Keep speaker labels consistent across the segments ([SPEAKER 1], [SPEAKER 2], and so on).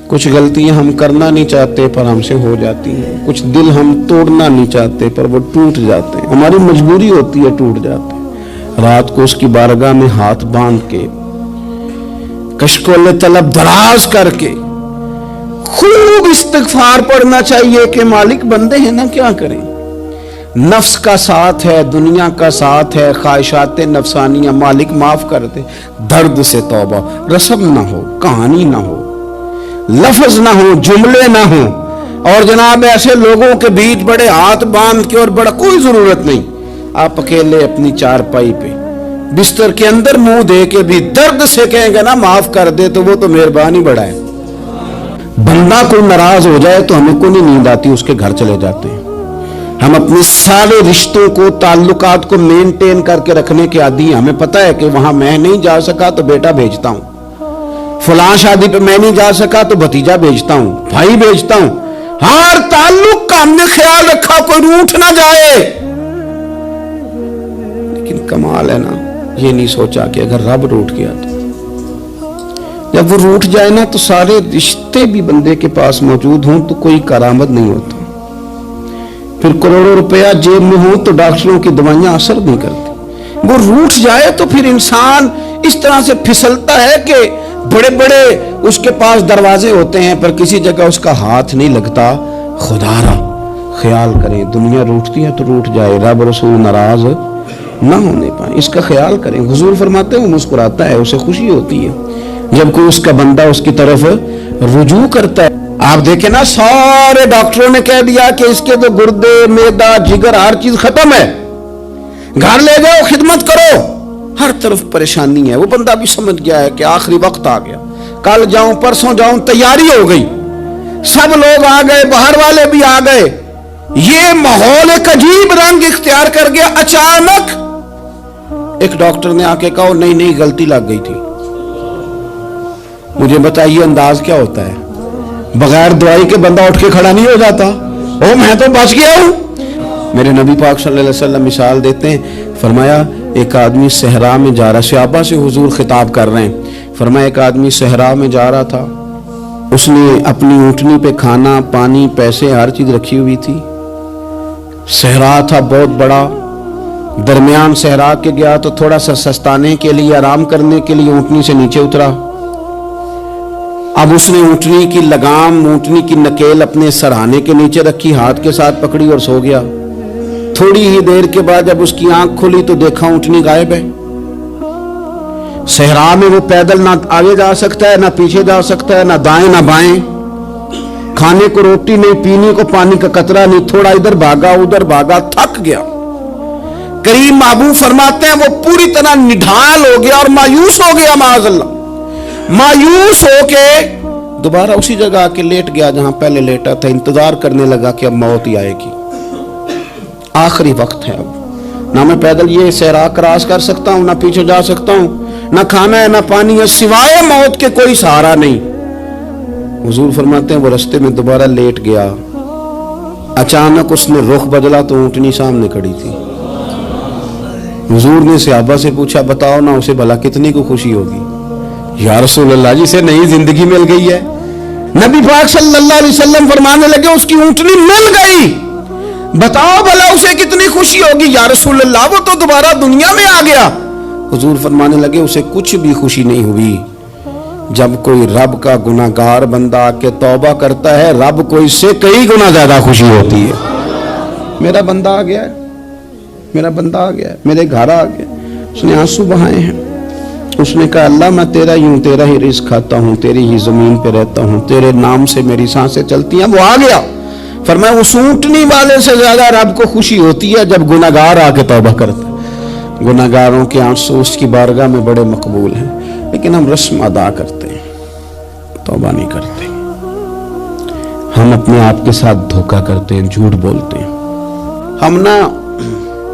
[SPEAKER 1] कुछ गलतियां हम करना नहीं चाहते पर हमसे हो जाती हैं, कुछ दिल हम तोड़ना नहीं चाहते पर वो टूट जाते हैं, हमारी मजबूरी होती है, टूट जाते हैं। रात को उसकी बारगाह में हाथ बांध के कशकोल तलब दराज करके खूब इस्तिगफार पढ़ना चाहिए कि मालिक बंदे हैं ना, क्या करें, नफ्स का साथ है, दुनिया का साथ है, ख्वाहिशात नफसानियां, मालिक माफ कर दे। दर्द से तौबा, रस्म ना हो, कहानी ना हो, लफ्ज ना हो, जुमले ना हो, और जनाब ऐसे लोगों के बीच बड़े हाथ बांध के, और बड़ा कोई जरूरत नहीं, आप अकेले अपनी चारपाई पे बिस्तर के अंदर मुंह दे के भी दर्द से कहेंगे ना माफ कर दे, तो वो तो मेहरबानी बड़ा है। बंदा कोई नाराज हो जाए तो हमें को नहीं नींद आती, उसके घर चले जाते हैं। हम अपने सारे रिश्तों को, ताल्लुकात को मेंटेन करके रखने के आदी हैं। हमें पता है कि वहां मैं नहीं जा सका तो बेटा भेजता हूं, फलां शादी पे मैं नहीं जा सका तो भतीजा भेजता हूं, भाई भेजता हूं, हर ताल्लुक का हमने ख्याल रखा कोई रूठ ना जाए। लेकिन कमाल है ना, ये नहीं सोचा कि अगर रब रूठ गया तो, जब वो रूठ जाए ना तो सारे रिश्ते भी बंदे के पास मौजूद हों तो कोई करामत नहीं होता। फिर करोड़ों रुपया जेब में हो तो डॉक्टरों की दवाइयां असर नहीं करती। वो रूठ जाए तो फिर इंसान इस तरह से फिसलता है कि बड़े बड़े उसके पास दरवाजे होते हैं पर किसी जगह उसका हाथ नहीं लगता। खुदारा ख्याल करें, दुनिया रूठती है तो रूठ जाए, रब रसूल नाराज ना होने पाए, इसका ख्याल करें। हुजूर फरमाते हैं वो मुस्कुराता है, उसे खुशी होती है जब कोई उसका बंदा उसकी तरफ रुजू करता है। आप देखें ना, सारे डॉक्टरों ने कह दिया कि इसके तो गुर्दे, मैदा, जिगर, हर चीज खत्म है, घर ले जाओ, खिदमत करो, हर तरफ परेशानी है। वो बंदा भी समझ गया है कि आखिरी वक्त आ गया, कल जाऊं परसों जाऊं, तैयारी हो गई, सब लोग आ गए, बाहर वाले भी आ गए, ये माहौल एक अजीब रंग इख्तियार कर गया। अचानक एक डॉक्टर ने आके कहा नहीं नहीं गलती लग गई थी। मुझे बताइए अंदाज क्या होता है? बगैर दवाई के बंदा उठ के खड़ा नहीं हो जाता, ओ मैं तो बच गया हूं। मेरे नबी पाक सल्लल्लाहु अलैहि वसल्लम मिसाल देते हैं, फरमाया एक आदमी सहरा में जा रहा, सहाबा से हुजूर खिताब कर रहे हैं, फरमाया एक आदमी सहरा में जा रहा था, उसने अपनी ऊंटनी पे खाना, पानी, पैसे, हर चीज रखी हुई थी। सहरा था बहुत बड़ा, दरमियान सहरा के गया तो थोड़ा सा सस्ताने के लिए, आराम करने के लिए ऊंटनी से नीचे उतरा। अब उसने ऊंटनी की लगाम, ऊंटनी की नकेल अपने सरहाने के नीचे रखी, हाथ के साथ पकड़ी और सो गया। थोड़ी ही देर के बाद जब उसकी आंख खुली तो देखा ऊंटनी गायब है। सहरा में वो पैदल ना आगे जा सकता है, ना पीछे जा सकता है, ना दाएं ना बाएं, खाने को रोटी नहीं, पीने को पानी का कतरा नहीं, थोड़ा इधर भागा उधर भागा, थक गया। करीम महबूब फरमाते हैं वो पूरी तरह निढाल हो गया और मायूस हो गया, माअज़ल्लाह, मायूस होके दोबारा उसी जगह आके लेट गया जहां पहले लेटा था। इंतजार करने लगा कि अब मौत ही आएगी, आखिरी वक्त है, अब ना मैं पैदल ये सहरा क्रॉस कर सकता हूं, ना पीछे जा सकता हूं, ना खाना है ना पानी है, सिवाय मौत के कोई सहारा नहीं। हुजूर फरमाते हैं वो रास्ते में दोबारा लेट गया। अचानक उसने रुख बदला तो ऊंटनी सामने खड़ी थी। हुजूर ने सहाबा से पूछा बताओ ना उसे भला कितनी को खुशी होगी? या रसूल अल्लाह जी से नई जिंदगी मिल गई है। नबी पाक सल्लल्लाहु अलैहि वसल्लम फरमाने लगे उसकी ऊंटनी मिल गई, बताओ भला उसे कितनी खुशी होगी? या रसूल अल्लाह वो तो दोबारा दुनिया में आ गया। हुजूर फरमाने लगे उसे कुछ भी खुशी नहीं हुई। जब कोई रब का गुनाहगार बंदा आके तौबा करता है, रब को इससे कई गुना ज्यादा खुशी होती है। मेरा बंदा आ गया है, मेरा बंदा आ गया है, मेरे घर आ गया। उसने आंसू बहाए हैं, उसने कहा अल्लाह मैं तेरा यूं तेरा ही रिज़्क़ खाता हूँ, तेरी ही जमीन पे रहता हूँ, तेरे नाम से मेरी सांसें चलती हैं। वो आ गया। फरमाया उस ऊंटनी वाले से ज्यादा रब को खुशी होती है जब गुनाहगार आके तौबा करता है। गुनाहगारों के आंसू उसकी बारगाह में बड़े मकबूल हैं, लेकिन हम रस्म अदा करते हैं, तौबा नहीं करते। हम अपने आप के साथ धोखा करते हैं, झूठ बोलते हैं। हम ना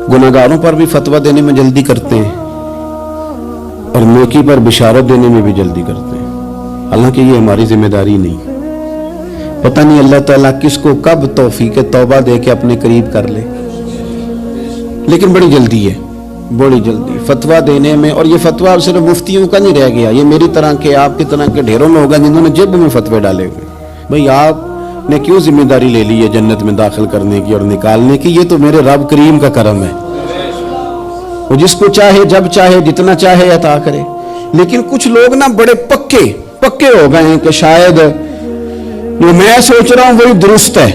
[SPEAKER 1] गुनाहगारों पर भी फतवा देने में जल्दी करते हैं और नेकी पर बिशारत देने में भी जल्दी करते हैं, हालांकि ये हमारी जिम्मेदारी नहीं। पता नहीं अल्लाह ताला किसको कब तौफीक तौबा दे के अपने करीब कर ले, लेकिन बड़ी जल्दी है। बड़ी जल्दी फतवा देने में। और ये फतवा अब सिर्फ मुफ्तियों का नहीं रह गया, ये मेरी तरह के आपकी तरह के ढेरों लोग हैं जिन्होंने जेब में फतवे डाले हुए। भाई आपने क्यों जिम्मेदारी ले ली है जन्नत में दाखिल करने की और निकालने की? ये तो मेरे रब करीम का करम है, वो जिसको चाहे जब चाहे जितना चाहे अता करे। लेकिन कुछ लोग ना बड़े पक्के हो गए हैं कि शायद जो मैं सोच रहा हूं वही दुरुस्त है।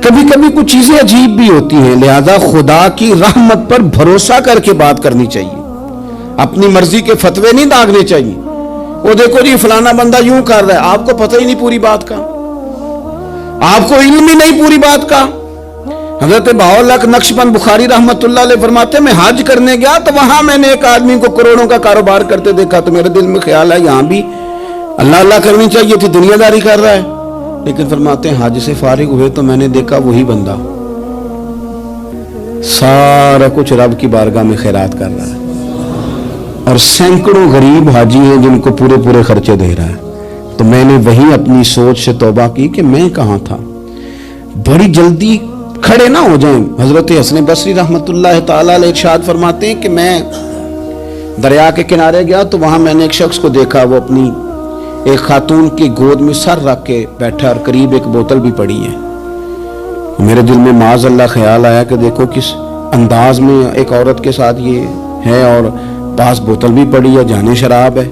[SPEAKER 1] कभी कभी कुछ चीजें अजीब भी होती हैं, लिहाजा खुदा की रहमत पर भरोसा करके बात करनी चाहिए। अपनी मर्जी के फतवे नहीं दागने चाहिए। वो देखो जी फलाना बंदा यूं कर रहा है, आपको पता ही नहीं पूरी बात का, आपको इल्म ही नहीं पूरी बात का। हजरत बाउलक नक्शबंद बुखारी रहमतुल्लाह अलैह फरमाते, मैं हज करने गया तो वहां मैंने एक आदमी को करोड़ों का कारोबार करते देखा, तो मेरे दिल में ख्याल है यहां भी अल्लाह अल्लाह करनी चाहिए थी, दुनियादारी कर रहा है। लेकिन फरमाते हैं हज से फारिग हुए तो मैंने देखा वही बंदा सारा कुछ रब की बारगाह में खैरात कर रहा है, और सैकड़ों गरीब हाजी हैं जिनको पूरे पूरे खर्चे दे रहा है। तो मैंने वही अपनी सोच से तौबा की कि मैं कहां था। बड़ी जल्दी खड़े ना हो जाएं। हजरत हसन बसरी रहमतुल्लाह ताला अलैह इरशाद फरमाते हैं कि मैं दरिया के किनारे गया तो वहां मैंने एक शख्स को देखा, वो अपनी एक खातून की गोद में सर रख के बैठा और करीब एक बोतल भी पड़ी है। मेरे दिल में माज़ अल्लाह ख्याल आया कि देखो किस अंदाज में एक औरत के साथ ये है, और पास बोतल भी पड़ी है, जाने शराब है।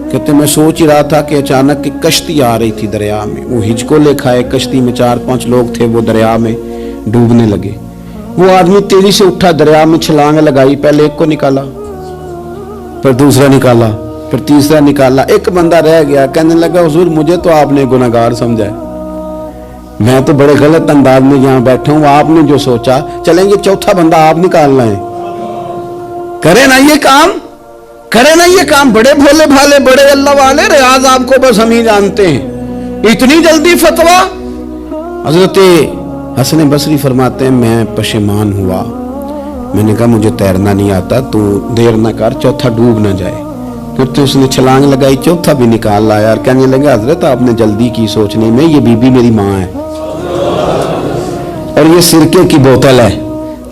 [SPEAKER 1] कहते मैं सोच ही रहा था कि अचानक की कश्ती आ रही थी दरिया में, वो हिजको लेखा है, कश्ती में 4-5 लोग थे, वो दरिया में डूबने लगे। वो आदमी तेजी से उठा, दरिया में छलांग लगाई, पहले एक को निकाला, फिर दूसरा निकाला, फिर तीसरा निकाला, एक बंदा रह गया। कहने लगा हुजूर मुझे तो आपने गुनाहगार समझा है, मैं तो बड़े गलत अंदाज में यहाँ बैठा हूँ, आपने जो सोचा चलेंगे चौथा बंदा आप निकालना है। करे ना ये काम, करे ना ये काम, बड़े भोले भाले बड़े अल्लाह वाले, रियाज आपको बस हम ही जानते हैं, इतनी जल्दी फतवा। हजरत हसन बसरी फरमाते हैं मैं पशेमान हुआ, मैंने कहा मुझे तैरना नहीं आता, तू देर ना कर, चौथा डूब ना जाए। फिर तो उसने छलांग लगाई, चौथा भी निकाल लाया और कहने लगा हजरत आपने जल्दी की सोचने में, ये बीबी मेरी माँ है और ये सिरके की बोतल है।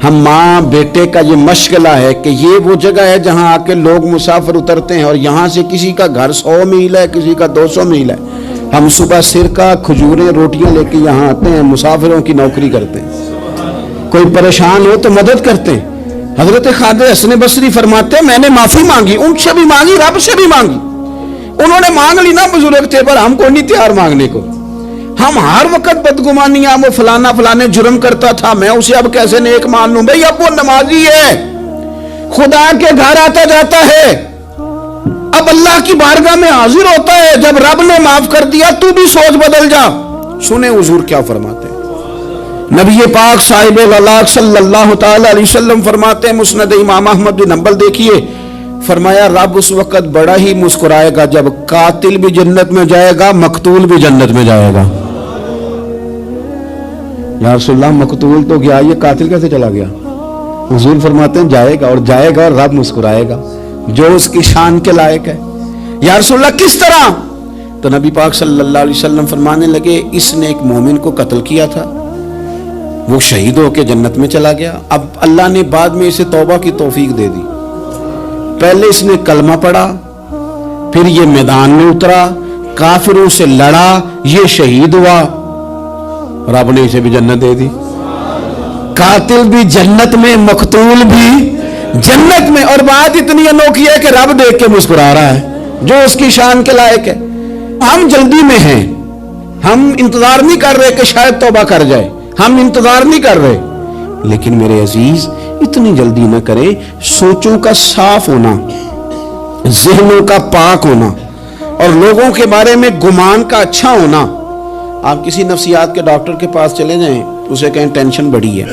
[SPEAKER 1] हम माँ बेटे का ये मशगला है कि ये वो जगह है जहाँ आके लोग मुसाफिर उतरते हैं, और यहाँ से किसी का घर 100 मील है, किसी का 200 मील है। हम सुबह सिरका खजूरें रोटियां लेके यहाँ आते हैं, मुसाफिरों की नौकरी करते हैं, कोई परेशान हो तो मदद करते हैं। हजरत ख्वाजा हसन बसरी फरमाते हैं मैंने माफी मांगी, उनसे भी मांगी, रब से भी मांगी। उन्होंने मांग ली ना, बुजुर्ग थे, पर हमको नहीं तैयार मांगने को। हम हर वक्त बदगुमानियां, वो फलाना फलाने जुर्म करता था, मैं उसे अब कैसे नेक मान लूं? भाई अब वो नमाजी है, खुदा के घर आता जाता है, अब अल्लाह की बारगाह में हाजिर होता है। जब रब ने माफ कर दिया तू भी सोच बदल जा। सुने हुजूर क्या फरमाते हैं, नबी पाक साहिब अल्लाह सल्लल्लाहु तआला अलैहि वसल्लम फरमाते हैं, मुस्नद इमाम अहमद बिन हंबल देखिए, फरमाया रब उस वक्त बड़ा ही मुस्कुराएगा जब कातिल भी जन्नत में जाएगा, मकतूल भी जन्नत में जाएगा। या रसूलल्लाह मकतूल तो गया, ये कातिल कैसे चला गया? हुजूर फरमाते हैं जाएगा, और जाएगा और रब मुस्कुराएगा जो उसकी शान के लायक है। या रसूलल्लाह किस तरह? तो नबी पाक सल्लल्लाहु अलैहि वसल्लम फरमाने लगे इसने एक मोमिन को कत्ल किया था, वो शहीद होकर जन्नत में चला गया। अब अल्लाह ने बाद में इसे तौबा की तौफीक दे दी। पहले इसने कलमा पढ़ा, फिर ये मैदान में उतरा, काफिरों से लड़ा, ये शहीद हुआ, रब ने इसे भी जन्नत दे दी। कातिल भी जन्नत में, मकतूल भी जन्नत में। और बात इतनी अनोखी है कि रब देख के मुस्कुरा रहा है जो उसकी शान के लायक है। हम जल्दी में हैं, हम इंतजार नहीं कर रहे कि शायद तौबा कर जाए, हम इंतजार नहीं कर रहे। लेकिन मेरे अजीज इतनी जल्दी न करें। सोचों का साफ होना, ज़हनों का पाक होना और लोगों के बारे में गुमान का अच्छा होना। आप किसी नफ्सियात के डॉक्टर के पास चले जाएं, उसे कहें टेंशन बढ़ी है,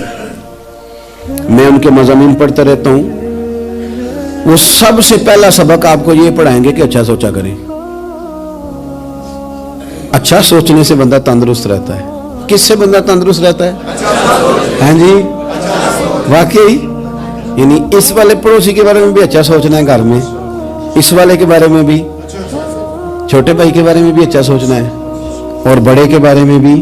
[SPEAKER 1] मैं उनके मज़ामीन पढ़ता रहता हूं, वो सबसे पहला सबक आपको ये पढ़ाएंगे कि अच्छा सोचा करें। अच्छा सोचने से बंदा तंदुरुस्त रहता है। किससे बंदा तंदुरुस्त रहता है? हाँ जी, वाकई। यानी इस वाले पड़ोसी के बारे में भी अच्छा सोचना है, घर में इस वाले के बारे में भी, छोटे भाई के बारे में भी अच्छा सोचना है, और बड़े के बारे में भी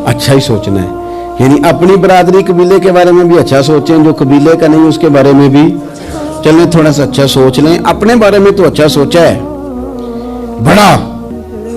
[SPEAKER 1] अच्छा ही सोचना है। یعنی اپنی برادری قبیلے کے بارے میں بھی اچھا سوچیں, جو قبیلے کا نہیں اس کے بارے میں بھی چلیں تھوڑا سا اچھا سوچ لیں. اپنے بارے میں تو اچھا سوچا ہے بڑا.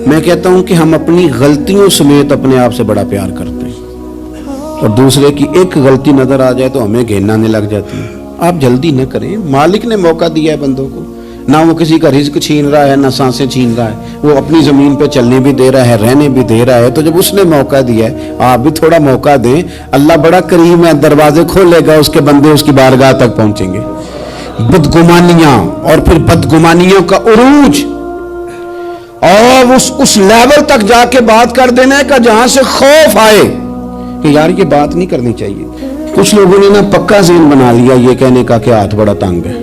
[SPEAKER 1] میں کہتا ہوں کہ ہم اپنی غلطیوں سمیت اپنے آپ سے بڑا پیار کرتے ہیں, اور دوسرے کی ایک غلطی نظر آ جائے تو ہمیں گھین آنے لگ جاتی ہے. آپ جلدی نہ کریں, مالک نے موقع دیا ہے بندوں کو, نہ وہ کسی کا رزق چھین رہا ہے نہ سانسیں چھین رہا ہے, وہ اپنی زمین پہ چلنے بھی دے رہا ہے, رہنے بھی دے رہا ہے. تو جب اس نے موقع دیا ہے آپ بھی تھوڑا موقع دیں. اللہ بڑا کریم ہے, دروازے کھولے گا, اس کے بندے اس کی بارگاہ تک پہنچیں گے. بدگمانیاں اور پھر بدگمانیوں کا عروج, اور اس لیول تک جا کے بات کر دینے کا جہاں سے خوف آئے کہ یار یہ بات نہیں کرنی چاہیے. کچھ لوگوں نے نا پکا ذہن بنا لیا یہ کہنے کا کہ ہاتھ بڑا تنگ ہے.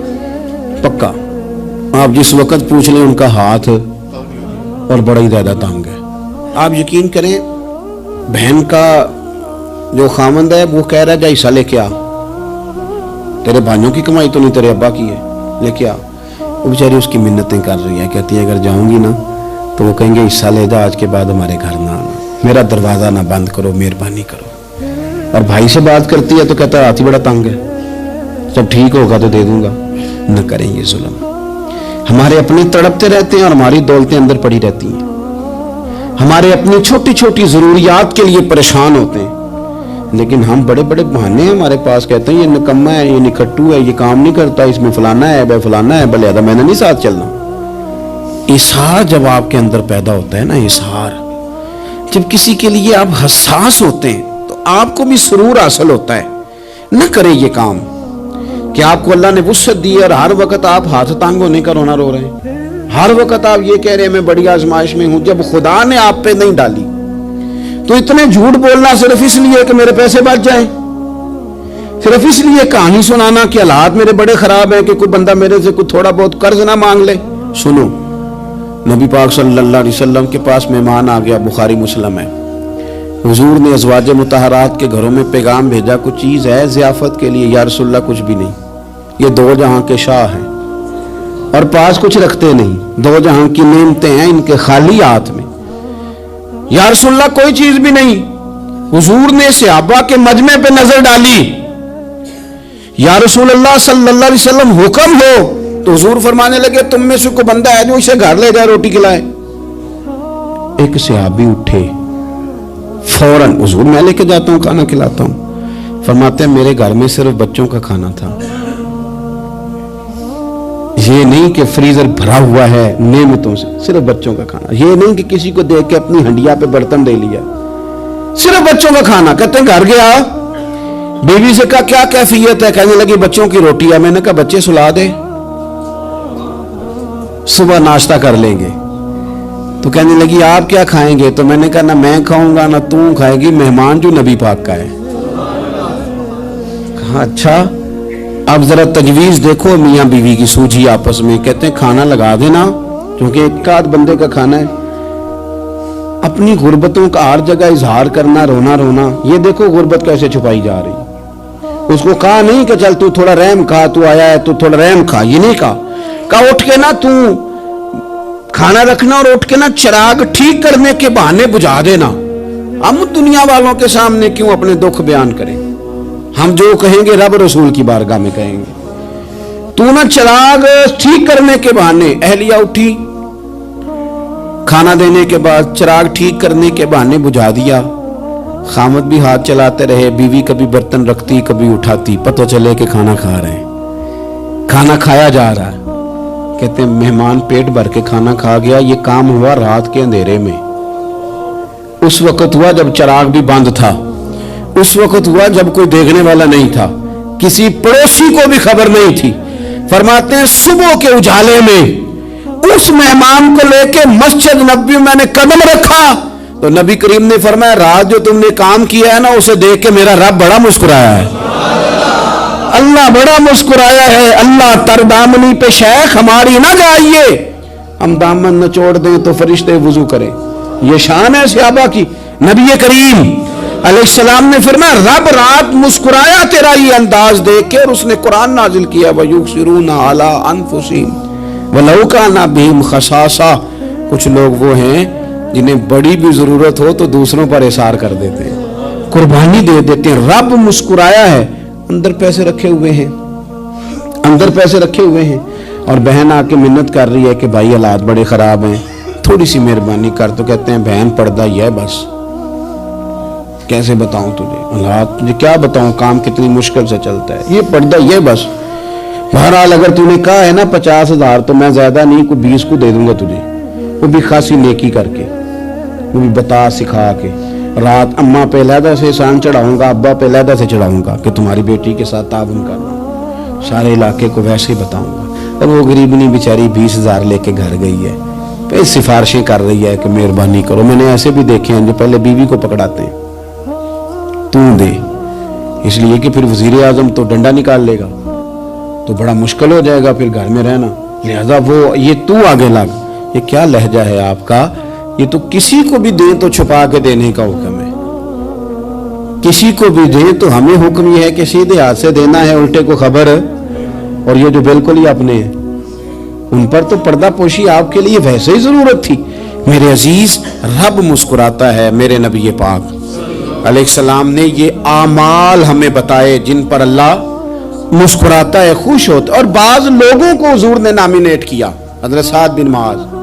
[SPEAKER 1] پکا آپ جس وقت پوچھ لیں ان کا ہاتھ اور بڑا ہی زیادہ تنگ ہے. آپ یقین کریں بہن کا جو خامند ہے وہ کہہ رہا ہے جا حصہ لے کے آ, تیرے بھائیوں کی کمائی تو نہیں تیرے ابا کی ہے, لے کے آ. وہ بیچاری اس کی منتیں کر رہی ہے, کہتی ہے اگر جاؤں گی نا تو وہ کہیں گے حصہ لے جا, آج کے بعد ہمارے گھر نہ آنا, میرا دروازہ نہ بند کرو, مہربانی کرو. اور بھائی سے بات کرتی ہے تو کہتا ہے ہاتھ ہی بڑا تنگ ہے, جب ٹھیک ہوگا تو دے دوں گا. نہ کریں یہ ظلم. ہمارے اپنے تڑپتے رہتے ہیں اور ہماری دولتیں اندر پڑی رہتی ہیں. ہمارے اپنی چھوٹی چھوٹی ضروریات کے لیے پریشان ہوتے ہیں, لیکن ہم بڑے بڑے بہانے ہیں ہمارے پاس, کہتے ہیں یہ نکما ہے, یہ نکھٹو ہے, یہ کام نہیں کرتا, اس میں فلانا ہے, بے فلانا ہے, بلے میں نے نہیں ساتھ چلنا. اظہار جب آپ کے اندر پیدا ہوتا ہے نا, اظہار جب کسی کے لیے آپ حساس ہوتے ہیں تو آپ کو بھی سرور حاصل ہوتا ہے. نہ کریں یہ کام کہ آپ کو اللہ نے وسعت دی اور ہر وقت آپ ہاتھ تانگ ہونے کا رونا رو رہے ہیں, ہر وقت آپ یہ کہہ رہے ہیں میں بڑی آزمائش میں ہوں, جب خدا نے آپ پہ نہیں ڈالی. تو اتنے جھوٹ بولنا صرف اس لیے کہ میرے پیسے بچ جائیں, صرف اس لیے کہانی سنانا کہ حالات میرے بڑے خراب ہیں کہ کوئی بندہ میرے سے کوئی تھوڑا بہت قرض نہ مانگ لے. سنو, نبی پاک صلی اللہ علیہ وسلم کے پاس مہمان آ گیا, بخاری مسلم ہے. حضور نے ازواج مطہرات کے گھروں میں پیغام بھیجا, کچھ چیز ہے ضیافت کے لیے. یا رسول اللہ کچھ بھی نہیں, یہ دو جہاں کے شاہ ہیں اور پاس کچھ رکھتے نہیں, دو جہاں کی نعمتیں ہیں ان کے خالی ہاتھ میں. یا رسول اللہ کوئی چیز بھی نہیں. حضور نے صحابہ کے مجمع پہ نظر ڈالی, یا رسول اللہ صلی اللہ علیہ وسلم حکم ہو. تو حضور فرمانے لگے تم میں سے کوئی بندہ ہے جو اسے گھر لے جائے روٹی کھلائے. ایک صحابی اٹھے فوراً, حضور میں لے کے جاتا ہوں کھانا کھلاتا ہوں. فرماتے ہیں میرے گھر میں صرف بچوں کا کھانا تھا, یہ نہیں کہ فریزر بھرا ہوا ہے نعمتوں سے, صرف بچوں کا کھانا. یہ نہیں کہ کسی کو دیکھ کے اپنی ہنڈیا پہ برتن دے لیا, صرف بچوں کا کھانا. کہتے ہیں گھر گیا, بیوی سے کہا کیا کیفیت ہے, کہنے لگی بچوں کی روٹی ہے. میں نے کہا بچے سلا دے, صبح ناشتہ کر لیں گے. تو کہنے لگی آپ کیا کھائیں گے؟ تو میں نے کہا نہ میں کھاؤں گا نہ تم کھائے گی, مہمان جو نبی پاک کا ہے. کہا اچھا, اب ذرا تجویز دیکھو میاں بیوی کی سوجھی آپس میں. کہتے ہیں کھانا لگا دینا کیونکہ ایک آدھ بندے کا کھانا ہے. اپنی غربتوں کا ہر جگہ اظہار کرنا, رونا رونا. یہ دیکھو غربت کیسے چھپائی جا رہی. اس کو کہا نہیں کہ چل تو تھوڑا رحم کھا, تو آیا ہے تو تھوڑا رحم کھا, یہ نہیں کہا. کہا اٹھ کے نا تو کھانا رکھنا اور اٹھ کے نا چراغ ٹھیک کرنے کے بہانے بجھا دینا. ہم دنیا والوں کے سامنے کیوں اپنے دکھ بیان کریں؟ ہم جو کہیں گے رب رسول کی بارگاہ میں کہیں گے. تو نا چراغ ٹھیک کرنے کے بہانے. اہلیہ اٹھی, کھانا دینے کے بعد چراغ ٹھیک کرنے کے بہانے بجھا دیا. خامد بھی ہاتھ چلاتے رہے, بیوی کبھی برتن رکھتی کبھی اٹھاتی, پتہ چلے کہ کھانا کھا رہے ہیں, کھانا کھایا جا رہا ہے. کہتے ہیں مہمان پیٹ بھر کے کھانا کھا گیا. یہ کام ہوا رات کے اندھیرے میں, اس وقت ہوا جب چراغ بھی بند تھا, اس وقت ہوا جب کوئی دیکھنے والا نہیں تھا, کسی پڑوسی کو بھی خبر نہیں تھی. فرماتے ہیں صبح کے اجالے میں اس مہمان کو لے کے مسجد نبوی میں نے قدم رکھا تو نبی کریم نے فرمایا رات جو تم نے کام کیا ہے نا اسے دیکھ کے میرا رب بڑا مسکرایا ہے, اللہ بڑا مسکرایا ہے. اللہ تر دامنی پہ شیخ ہماری نہ جائیے, ہم دامن نہ چھوڑ دیں تو فرشتے وضو کریں. یہ شان ہے صحابہ کی. نبی کریم علیہ السلام نے فرمایا رب رات مسکرایا تیرا یہ انداز دیکھ کے, اور اس نے قرآن نازل کیا وَيُؤْثِرُونَ عَلَىٰ أَنفُسِهِمْ وَلَوْ كَانَ بِهِمْ خَصَاصَةٌ. کچھ لوگ وہ ہیں جنہیں بڑی بھی ضرورت ہو تو دوسروں پر اثار کر دیتے ہیں. कुर्बानी दे देते हैं। रब मुस्कुराया है, अंदर पैसे रखे हुए हैं, अंदर पैसे रखे हुए हैं, और बहन आके मिन्नत कर रही है कि भाई हालात बड़े खराब हैं, थोड़ी सी मेहरबानी कर। तो कहते हैं बहन पर्दा ही है बस, कैसे बताऊं तुझे हालात, तुझे क्या बताऊं, काम कितनी मुश्किल से चलता है, ये पर्दा ही है बस। बहरहाल अगर तूने कहा है ना 50,000 तो मैं ज्यादा नहीं, कोई 20 को दे दूंगा तुझे, वो भी खासी नेकी करके, वो भी बता सिखा के। रात अम्मा पे लहदा से शान चढ़ाऊंगा, अब्बा पे लहदा से चढ़ाऊंगा कि तुम्हारी बेटी के साथ ताबन करना, सारे इलाके को वैसे ही बताऊंगा। और वो गरीबनी बेचारी 20,000 लेके घर गई है, फिर सिफारिशें कर रही है कि मेहरबानी करो। मैंने ऐसे भी देखे हैं जो पहले बीवी को पकड़ाते हैं, तू दे, इसलिए कि फिर वजीर आजम तो डंडा निकाल लेगा तो बड़ा मुश्किल हो जाएगा फिर घर में रहना, लिहाजा वो ये तू आगे लग। ये क्या लहजा है आपका, ये तो किसी को भी दे तो छुपा के देने का हुक्म है, किसी को भी दे तो हमें हुक्म ये है कि सीधे हाथ से देना है, उल्टे को खबर। और ये जो बिल्कुल ही अपने हैं उन पर तो पर्दा पोशी आपके लिए वैसे ही जरूरत थी। मेरे अजीज, रब मुस्कुराता है। मेरे नबी पाक अलैहिस्सलाम ने ये आमाल हमें बताए जिन पर अल्लाह मुस्कुराता है, खुश होता है। और बाज लोगों को हुजूर ने नॉमिनेट किया। हज़रत साद बिन मुआज़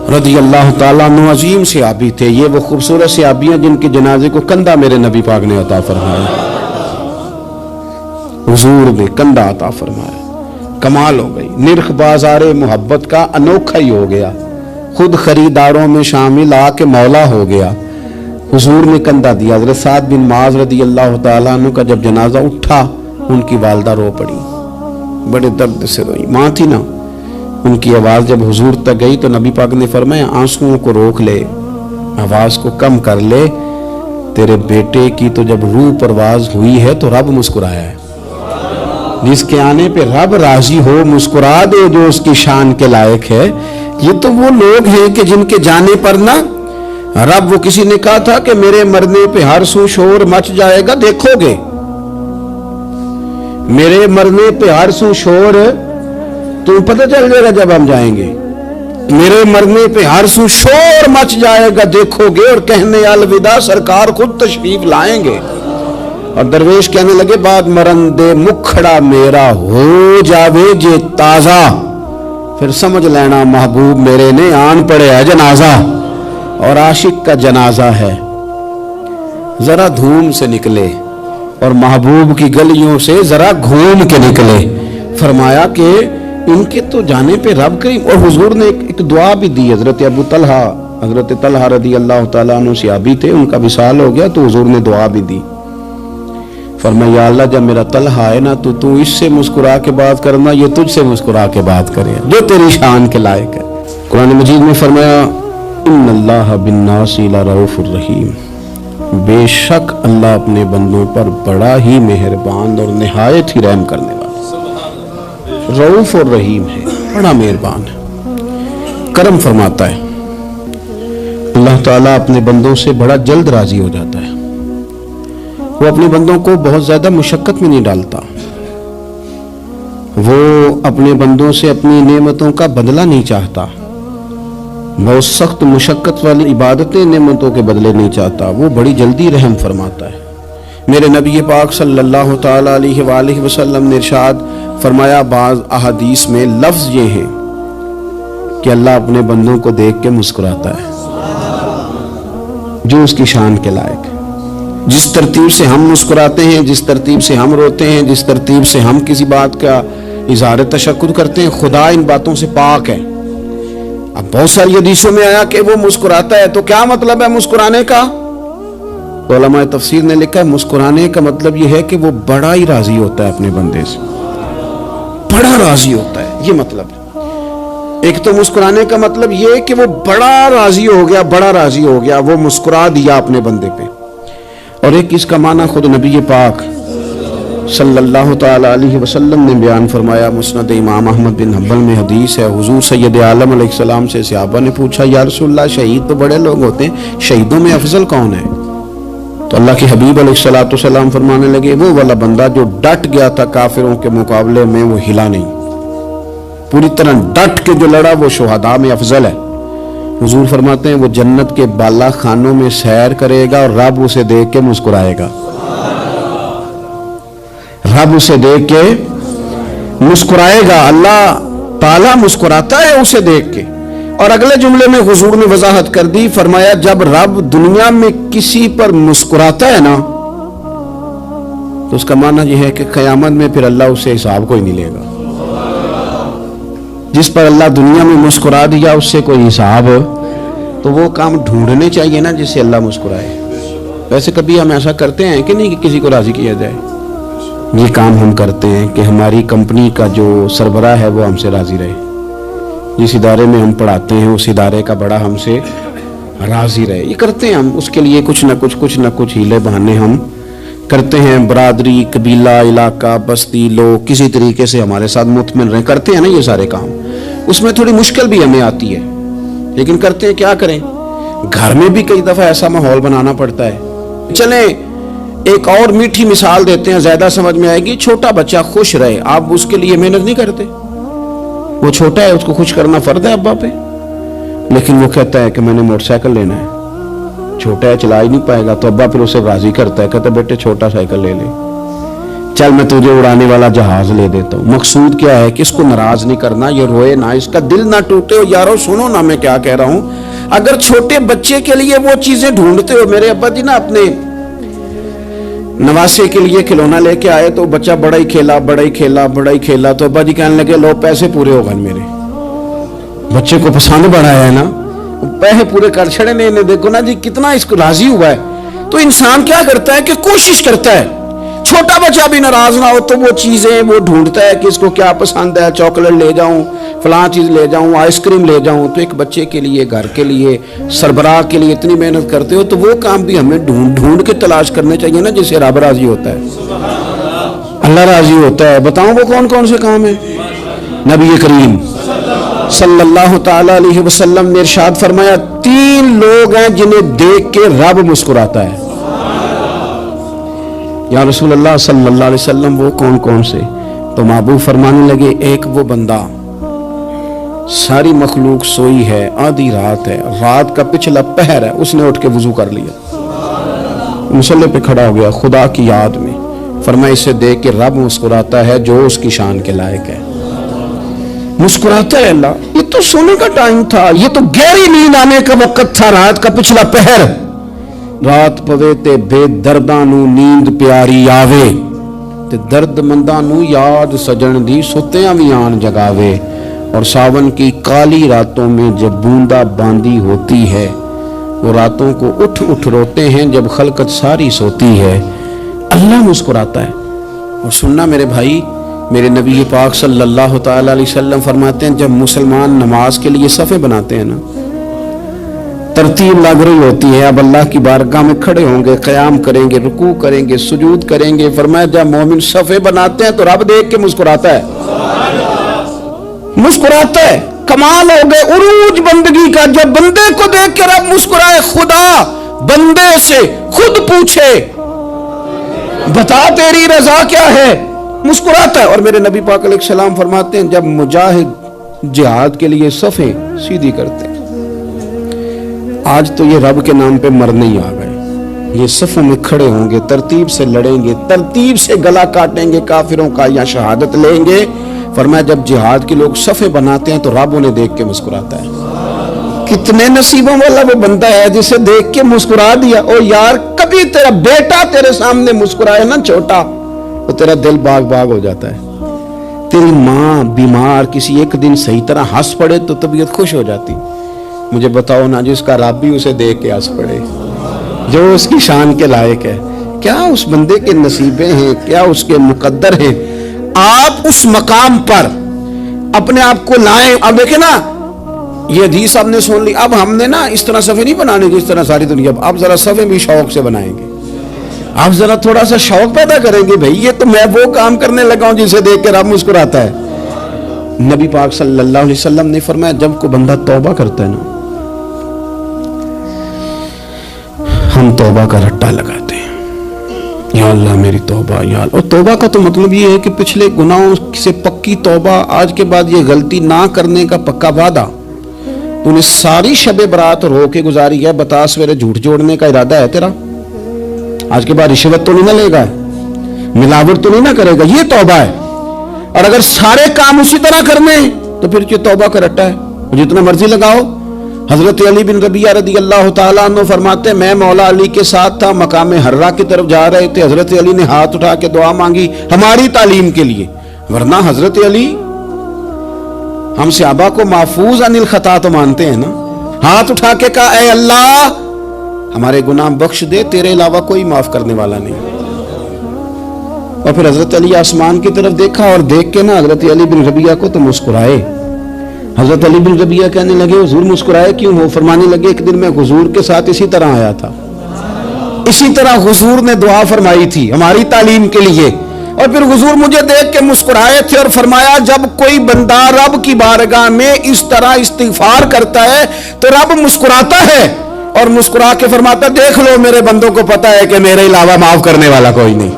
[SPEAKER 1] रज़ी अल्लाह ताला अन्हु अजीम सहाबी थे। ये वो खूबसूरत सहाबियां जिनके जनाजे को कंधा मेरे नबी पाक ने अता फरमाया, हुजूर ने कंधा अता फरमाया। कमाल हो गई, निर्ख बाज़ारे मोहब्बत का अनोखा ही हो गया, खुद खरीदारों में शामिल आके मौला हो गया। हुजूर ने कंधा दिया। हज़रत साद बिन मुआज़ रज़ी अल्लाह ताला अन्हु का जब जनाजा उठा, उनकी वालदा रो पड़ी, बड़े दर्द से रोई। माँ थी ना, उनकी आवाज जब हुजूर तक गई तो नबी पाक ने फरमाया आंसुओं को रोक ले, आवाज को कम कर ले, तेरे बेटे की तो जब रूह परवाज हुई है तो रब मुस्कुराया है। जिसके आने पे रब राजी हो, मुस्कुरा दे जो उसकी शान के लायक है। ये तो वो लोग हैं कि जिनके जाने पर ना रब, वो किसी ने कहा था कि मेरे मरने पे हर सू शोर मच जाएगा, देखोगे मेरे मरने पे हर सू शोर, तुम्हें पता चल जाएगा जब हम जाएंगे, मेरे मरने पे हर सू शोर मच जाएगा, देखोगे। और कहने अलविदा सरकार खुद तशरीफ लाएंगे। और दरवेश कहने लगे बाद मरन दे मुखड़ा मेरा हो जावे जे ताजा, फिर समझ लेना महबूब मेरे ने आन पड़े है जनाजा। और आशिक का जनाजा है, जरा धूम से निकले और महबूब की गलियों से जरा घूम के निकले। फरमाया कि इनके तो जाने पे रब करीम। और हुजूर ने एक दुआ भी दी। हजरत अबू तलहा, हजरत तलहा रदी अल्लाह तआला अन्हु सहाबी थे, उनका विसाल हो गया तो हुजूर ने दुआ भी दी। फरमाया या अल्लाह जब मेरा तलहा है ना तो तू इससे मुस्कुरा के बात करना, ये तुझसे मुस्कुरा के बात करे जो तेरी शान के लायक है। कुरान मजीद में फरमाया इन्नल्लाह बिन्नासी लरऊफुर रहीम, बेशक अल्लाह अपने बंदों पर बड़ा ही मेहरबान और निहायत ही रहम करने वाला रऊफ और रहीम है, बड़ा मेहरबान है, करम फरमाता है। अल्लाह ताला अपने बंदों से बड़ा जल्द राजी हो जाता है। वो अपने बंदों को बहुत ज्यादा मुशक्कत में नहीं डालता, वो अपने बंदों से अपनी नेमतों का बदला नहीं चाहता, बहुत सख्त मुशक्कत वाली इबादतें नेमतों के बदले नहीं चाहता, वो बड़ी जल्दी रहम फरमाता है। मेरे नबी पाक सल्लल्लाहु ताला अलैहि वसल्लम ने इरशाद फरमाया, बाज़ अहादीस में लफ्ज ये है कि अल्लाह अपने बंदों को देख के मुस्कुराता है जो उसकी शान के लायक है। जिस तरतीब से हम मुस्कुराते हैं, जिस तरतीब से हम रोते हैं, जिस तरतीब से हम किसी बात का इज़हार तशक्कुर करते हैं, खुदा इन बातों से पाक है। अब बहुत सारी हदीसों में आया कि वो मुस्कुराता है, तो क्या मतलब है मुस्कुराने का? तो उलमा तफसीर ने लिखा है मुस्कुराने का मतलब ये है कि वो बड़ा ही राजी होता है अपने बंदे से, बड़ा राजी होता है, ये मतलब है। एक तो मुस्कुराने का मतलब ये है कि वो बड़ा राजी हो गया, बड़ा राजी हो गया, वो मुस्कुरा दिया अपने बंदे पे। और एक इसका माना खुद नबी पाक सल्लल्लाहु ताला अलैहि वसल्लम ने बयान फरमाया। मुस्नद इमाम अहमद बिन हंबल में हदीस है, हुजूर सैयद आलम अलैहिस्सलाम से सहाबा ने पूछा या रसूलल्लाह शहीद तो बड़े लोग होते हैं, शहीदों में अफजल कौन है? तो अल्लाह के हबीब अलैहिस्सलाम फरमाने लगे वो वाला बंदा जो डट गया था काफिरों के मुकाबले में, वो हिला नहीं, पूरी तरह डट के जो लड़ा वो शुहदा में अफजल है। حضور فرماتے ہیں وہ جنت کے بالا خانوں میں سیر کرے گا اور رب اسے دیکھ کے مسکرائے گا. رب اسے دیکھ کے مسکرائے گا. اللہ تعالیٰ مسکراتا ہے اسے دیکھ کے. اور اگلے جملے میں حضور نے وضاحت کر دی, فرمایا جب رب دنیا میں کسی پر مسکراتا ہے نا تو اس کا معنی یہ ہے کہ قیامت میں پھر اللہ اسے حساب کوئی نہیں لے گا. جس پر اللہ دنیا میں مسکرا دیا اس سے کوئی حساب, تو وہ کام ڈھونڈنے چاہیے نا جس سے اللہ مسکرائے. ویسے کبھی ہم ایسا کرتے ہیں کہ نہیں کہ کسی کو راضی کیا جائے؟ یہ کام ہم کرتے ہیں کہ ہماری کمپنی کا جو سربراہ ہے وہ ہم سے راضی رہے, جس ادارے میں ہم پڑھاتے ہیں اس ادارے کا بڑا ہم سے راضی رہے. یہ کرتے ہیں ہم, اس کے لیے کچھ نہ کچھ ہیلے بہانے ہم کرتے ہیں. برادری, قبیلہ, علاقہ, بستی, لوگ کسی طریقے سے ہمارے ساتھ مطمئن رہیں, کرتے ہیں نا یہ سارے کام. اس میں تھوڑی مشکل بھی ہمیں آتی ہے لیکن کرتے ہیں. کیا کریں, گھر میں بھی کئی دفعہ ایسا ماحول بنانا پڑتا ہے. چلیں ایک اور میٹھی مثال دیتے ہیں, زیادہ سمجھ میں آئے گی. چھوٹا بچہ خوش رہے, آپ اس کے لیے محنت نہیں کرتے. وہ چھوٹا ہے, اس کو خوش کرنا فرض ہے ابا پہ, لیکن وہ کہتا ہے کہ میں نے موٹر سائیکل لینا ہے. چھوٹا ہے, چلا ہی نہیں پائے گا, تو ابا پھر اسے راضی کرتا ہے, کہتا ہے بیٹے چھوٹا سائیکل لے لے, چل میں تجھے اڑانے والا جہاز لے دیتا ہوں. مقصود کیا ہے کہ اس کو ناراض نہیں کرنا, یہ روئے نہ, اس کا دل نہ ٹوٹے. یارو سنو نا میں کیا کہہ رہا ہوں. اگر چھوٹے بچے کے لیے وہ چیزیں ڈھونڈتے ہو, میرے ابا جی نا اپنے نواسے کے لیے کھلونا لے کے آئے تو بچہ بڑا ہی کھیلا, تو ابا جی کہنے لگے لو پیسے پورے ہو گئے میرے. بچے کو پسند بڑا ہے نا, پیسے پورے کر چھڑے نے, انہیں دیکھو نا جی کتنا اس کو راضی ہوا ہے. تو انسان کیا کرتا ہے کہ کوشش کرتا ہے چھوٹا بچہ بھی ناراض نہ ہو, تو وہ چیزیں وہ ڈھونڈتا ہے کہ اس کو کیا پسند ہے, چاکلیٹ لے جاؤں, فلاں چیز لے جاؤں, آئس کریم لے جاؤں. تو ایک بچے کے لیے, گھر کے لیے, سربراہ کے لیے اتنی محنت کرتے ہو, تو وہ کام بھی ہمیں ڈھونڈ کے تلاش کرنے چاہیے نا جس سے رب راضی ہوتا ہے, اللہ راضی ہوتا ہے. بتاؤں وہ کون کون سے کام ہیں؟ نبی کریم صلی اللہ تعالی علیہ وسلم نے ارشاد فرمایا 3 لوگ ہیں جنہیں دیکھ کے رب مسکراتا ہے. یا رسول اللہ صلی اللہ علیہ وسلم وہ کون کون سے؟ تو محبوب فرمانے لگے, ایک وہ بندہ ساری مخلوق سوئی ہے, آدھی رات ہے, رات کا پچھلا پہر ہے, اس نے اٹھ کے وضو کر لیا, مصلی پہ کھڑا ہو گیا خدا کی یاد میں. فرمایا اسے دیکھ کے رب مسکراتا ہے جو اس کی شان کے لائق ہے. مسکراتا ہے اللہ. یہ تو سونے کا ٹائم تھا, یہ تو گہری نیند آنے کا وقت تھا, رات کا پچھلا پہر. رات پوے تے بے درداں نو نیند پیاری آوے, تے درد منداں نو یاد سجن دی ستیاں وی آن جگاوے. اور ساون کی کالی راتوں میں جب بوندا باندی ہوتی ہے, وہ راتوں کو اٹھ روتے ہیں جب خلقت ساری سوتی ہے. اللہ مسکراتا ہے. اور سننا میرے بھائی, میرے نبی پاک صلی اللہ تعالی علیہ وسلم فرماتے ہیں جب مسلمان نماز کے لیے صفیں بناتے ہیں نا, ترتیب لگ رہی ہوتی ہے, اب اللہ کی بارگاہ میں کھڑے ہوں گے, قیام کریں گے, رکوع کریں گے, سجود کریں گے. فرمایا جب مومن صفیں بناتے ہیں تو رب دیکھ کے مسکراتا ہے, مسکراتا ہے. کمال ہو گئے عروج بندگی کا, جب بندے کو دیکھ کے رب مسکرائے. خدا بندے سے خود پوچھے بتا تیری رضا کیا ہے, مسکراتا ہے. اور میرے نبی پاک علیہ السلام فرماتے ہیں جب مجاہد جہاد کے لیے صفیں سیدھی کرتے ہیں, آج تو یہ رب کے نام پہ مرنے ہی آ گئے, یہ صفوں میں کھڑے ہوں گے, ترتیب سے لڑیں گے, ترتیب سے گلا کاٹیں گے کافروں کا یا شہادت لیں گے. فرمایا جب جہاد کے لوگ صفیں بناتے ہیں تو رب انہیں دیکھ کے مسکراتا ہے. کتنے نصیبوں والا وہ بندہ ہے جسے دیکھ کے مسکرا دیا. او یار کبھی تیرا بیٹا تیرے سامنے مسکرائے نا چھوٹا, تو تیرا دل باغ باغ ہو جاتا ہے. تیری ماں بیمار کسی ایک دن صحیح طرح ہنس پڑے تو طبیعت خوش ہو جاتی. مجھے بتاؤ نا جس کا رب بھی اسے دیکھ کے ہنس پڑے, جو اس کی شان کے لائق ہے, کیا اس بندے کے نصیبیں ہیں, کیا اس کے مقدر ہیں. آپ اس مقام پر اپنے آپ کو لائیں. اب دیکھیں نا یہ حدیث آپ نے سن لی, اب ہم نے نا اس طرح صفحے نہیں بنانے جس طرح ساری دنیا, اب ذرا صفحے بھی شوق سے بنائیں گے. آپ ذرا تھوڑا سا شوق پیدا کریں گے, بھئی یہ تو میں وہ کام کرنے لگا ہوں جسے دیکھ کے رب مسکراتا ہے. نبی پاک صلی اللہ علیہ وسلم نے فرمایا جب کوئی بندہ توبہ کرتا ہے نا, ہم توبہ کا رٹا لگاتے ہیں, یا اللہ میری توبہ, یا اللہ. اور توبہ کا تو مطلب یہ ہے کہ پچھلے گناہوں سے پکی توبہ, آج کے بعد یہ غلطی نہ کرنے کا پکا وعدہ. तूने सारी शब बरात रो के गुजारी है, बता सवेरे झूठ जोड़ने का इरादा है तेरा? आज के बाद रिश्वत तो नहीं ना लेगा, मिलावट तो नहीं ना करेगा, ये तौबा है। और अगर सारे काम उसी तरह करने तो फिर जो तौबा का रट्टा है, जितना मर्जी लगाओ। हजरत अली बिन रबिया रदी अल्लाह ताला अन्हु फरमाते, मैं मौला अली के साथ था, मकाम हर्रा की तरफ जा रहे थे, हजरत अली ने हाथ उठा के दुआ मांगी हमारी तालीम के लिए, वरना हजरत अली हम सहाबा को महफूज अनिल खता तो मानते हैं ना। हाथ उठा के कहा, ऐ अल्लाह हमारे गुनाह बख्श दे, तेरे अलावा कोई माफ करने वाला नहीं। और फिर हजरत अली आसमान की तरफ देखा और देख के ना हजरत अली बिन रबिया को तो मुस्कुराए। हजरत अली बिन रबिया कहने लगे, हुजूर मुस्कुराए क्यों हो? फरमाने लगे, एक दिन मैं हुजूर के साथ इसी तरह आया था, इसी तरह हुजूर ने दुआ फरमाई थी हमारी तालीम के लिए, और फिर हुजूर मुझे देख के मुस्कुराए थे और फरमाया जब कोई बंदा रब की बारगाह में इस तरह इस्तिगफार करता है तो रब मुस्कुराता है और मुस्कुरा के फरमाता, देख लो मेरे बंदों को पता है कि मेरे अलावा माफ करने वाला कोई नहीं,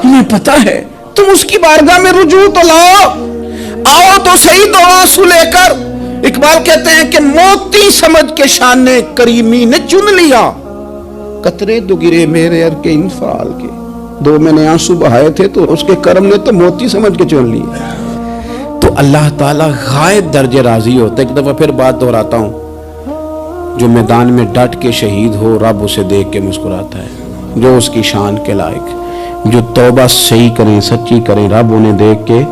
[SPEAKER 1] इन्हें पता है, तुम उसकी बारगाह में रुजू तो लाओ, आओ तो सही दो आंसू लेकर। इकबाल कहते हैं कि मोती समझ के शाने करीमी ने चुन लिया, कतरे दो गिरे मेरे अर के इंफाल के, दो मैंने आंसू बहाए थे तो उसके कर्म ने तो मोती समझ के चुन लिए। तो अल्लाह ताला गायब दर्जे राजी होता है। एक दफा फिर बात दोहराता हूं, जो मैदान में डट के शहीद हो रब उसे देख के मुस्कुराता है, जो उसकी शान के लायक, जो तौबा सही करें सच्ची करें रब उन्हें देख के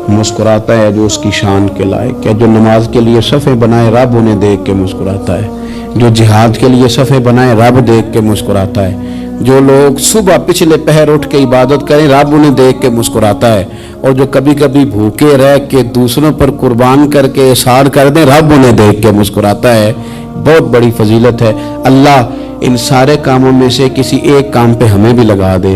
[SPEAKER 1] मुस्कुराता है, जो उसकी शान के लायक है। जो नमाज के लिए सफ़े बनाए रब उन्हें देख के मुस्कुराता है, जो जिहाद के लिए सफ़े बनाए रब देख के मुस्कुराता है, जो लोग सुबह पिछले पहर उठ के इबादत करें रब उन्हें देख के मुस्कुराता है, और जो कभी कभी भूखे रह के दूसरों पर कुर्बान करके एहसान कर दें रब उन्हें देख के मुस्कुराता है। बहुत बड़ी फजीलत है। अल्लाह इन सारे कामों में से किसी एक काम पे हमें भी लगा दे,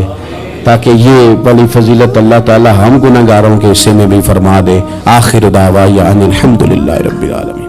[SPEAKER 1] ताकि ये बड़ी फजीलत अल्लाह ताला हम गुनहगारों के हिस्से में भी फरमा दे। आखिर दावा या अनिल हम्दुलिल्लाहि रब्बिल आलमीन।